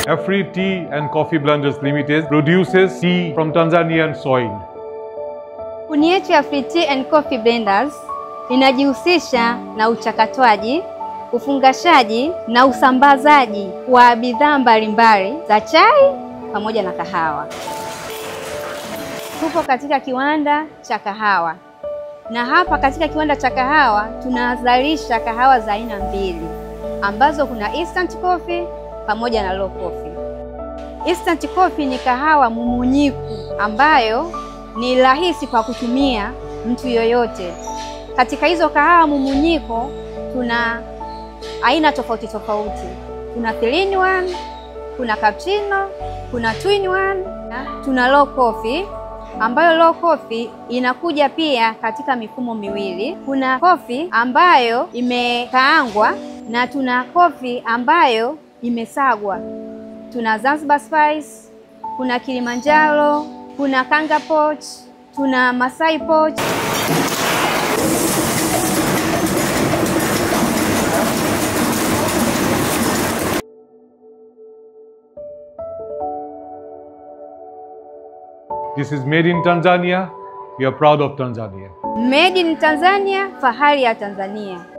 Afri Tea and Coffee Blenders Limited produces tea from Tanzanian soil. Kampuni yetu ya Afri Tea and Coffee Blenders inajihusisha na uchakatwaji, ufungashaji na usambazaji wa bidhaa mbalimbali za chai pamoja na kahawa. Tupo katika kiwanda cha kahawa. Na hapa katika kiwanda cha kahawa tunazalisha kahawa za aina mbili ambazo kuna instant coffee pamoja na low coffee. Instant coffee ni kahawa mumunyiku ambayo ni rahisi kwa kutumia mtu yoyote. Katika hizo kahawa mumunyiko tuna aina tofauti tofauti. Kuna 3-in-1, kuna cappuccino, kuna 2-in-1, tuna low coffee ambayo low coffee inakuja pia katika mifumo miwili. Kuna coffee ambayo imekaangwa na tuna coffee ambayo imesagwa. Tuna Zanzibar Spice, kuna Kilimanjaro, kuna Kanga Poch, tuna Masai Poch. This is made in Tanzania. We are proud of Tanzania. Made in Tanzania, fahari ya Tanzania.